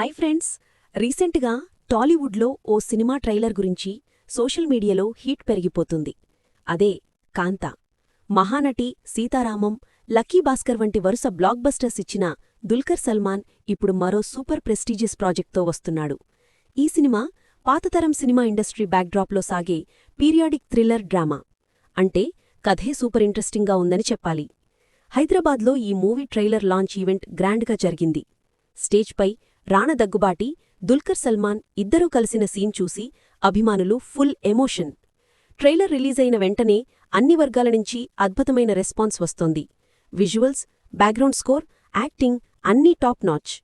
Hi friends, రీసెంట్గా టాలీవుడ్లో ఓ cinema trailer గురించి సోషల్ మీడియాలో హీట్ పెరిగిపోతుంది. అదే కాంతా. మహానటి, సీతారామం, లక్కీ భాస్కర్ వంటి వరుస బ్లాక్ బస్టర్స్ ఇచ్చిన దుల్కర్ సల్మాన్ ఇప్పుడు మరో సూపర్ ప్రెస్టీజియస్ ప్రాజెక్ట్తో వస్తున్నాడు. ఈ సినిమా పాతతరం సినిమా ఇండస్ట్రీ బ్యాక్డ్రాప్లో సాగే పీరియాడిక్ థ్రిల్లర్ డ్రామా. అంటే కథే సూపర్ ఇంట్రెస్టింగ్గా ఉందని చెప్పాలి. హైదరాబాద్లో ఈ మూవీ ట్రైలర్ లాంచ్ ఈవెంట్ గ్రాండ్గా జరిగింది. స్టేజ్పై రాణా దగ్గుబాటి, దుల్కర్ సల్మాన్ ఇద్దరూ కలిసిన సీన్ చూసి అభిమానులు ఫుల్ ఎమోషన్. ట్రైలర్ రిలీజైన వెంటనే అన్ని వర్గాల నుంచి అద్భుతమైన రెస్పాన్స్ వస్తోంది. విజువల్స్, బ్యాక్గ్రౌండ్ స్కోర్, యాక్టింగ్ అన్నీ టాప్ నాచ్.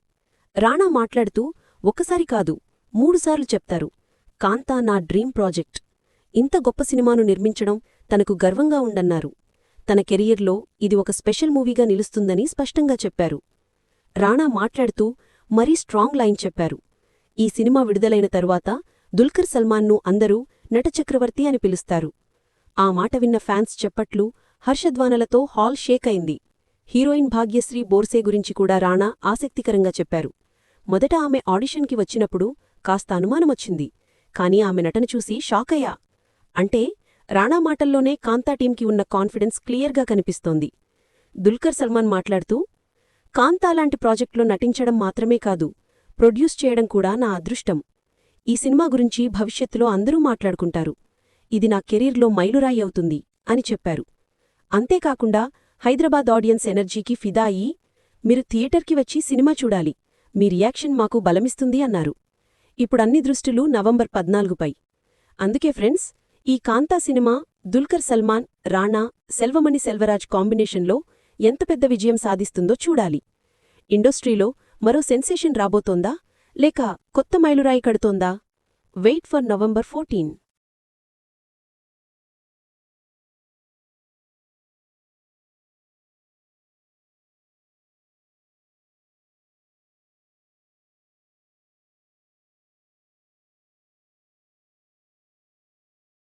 రాణా మాట్లాడుతూ ఒకసారి కాదు 3 సార్లు చెప్తారు, కాంతా నా డ్రీమ్ ప్రాజెక్ట్. ఇంత గొప్ప సినిమాను నిర్మించడం తనకు గర్వంగా ఉండన్నారు. తన కెరియర్లో ఇది ఒక స్పెషల్ మూవీగా నిలుస్తుందని స్పష్టంగా చెప్పారు. రాణా మాట్లాడుతూ మరీ స్ట్రాంగ్ లైన్ చెప్పారు. ఈ సినిమా విడుదలైన తరువాత దుల్కర్ సల్మాన్ను అందరూ నటచక్రవర్తి అని పిలుస్తారు. ఆ మాట విన్న ఫ్యాన్స్ చప్పట్లు, హర్షధ్వానలతో హాల్ షేక్ అయింది. హీరోయిన్ భాగ్యశ్రీ బోర్సే గురించి కూడా రాణా ఆసక్తికరంగా చెప్పారు. మొదట ఆమె ఆడిషన్కి వచ్చినప్పుడు కాస్త అనుమానమొచ్చింది. కానీ ఆమె నటన చూసి షాకయ్యా. అంటే రాణా మాటల్లోనే కాంతా టీంకి ఉన్న కాన్ఫిడెన్స్ క్లియర్గా కనిపిస్తోంది. దుల్కర్ సల్మాన్ మాట్లాడుతూ, కాంతా లాంటి ప్రాజెక్టులో నటించడం మాత్రమే కాదు, ప్రొడ్యూస్ చేయడం కూడా నా అదృష్టం. ఈ సినిమా గురించి భవిష్యత్తులో అందరూ మాట్లాడుకుంటారు. ఇది నా కెరీర్లో మైలురాయి అవుతుంది అని చెప్పారు. అంతేకాకుండా హైదరాబాద్ ఆడియన్స్ ఎనర్జీకి ఫిదా అయ్యి, మీరు థియేటర్కి వచ్చి సినిమా చూడాలి, మీ రియాక్షన్ మాకు బలమిస్తుంది అన్నారు. ఇప్పుడన్ని దృష్టులు నవంబర్ 14పై. అందుకే ఫ్రెండ్స్, ఈ కాంతా సినిమా దుల్కర్ సల్మాన్, రాణా, సెల్వమణి సెల్వరాజ్ కాంబినేషన్లో ఎంత పెద్ద విజయం సాధిస్తుందో చూడాలి. ఇండస్ట్రీలో మరో సెన్సేషన్ రాబోతోందా, లేక కొత్త మైలురాయి కడుతోందా? Wait for November 14.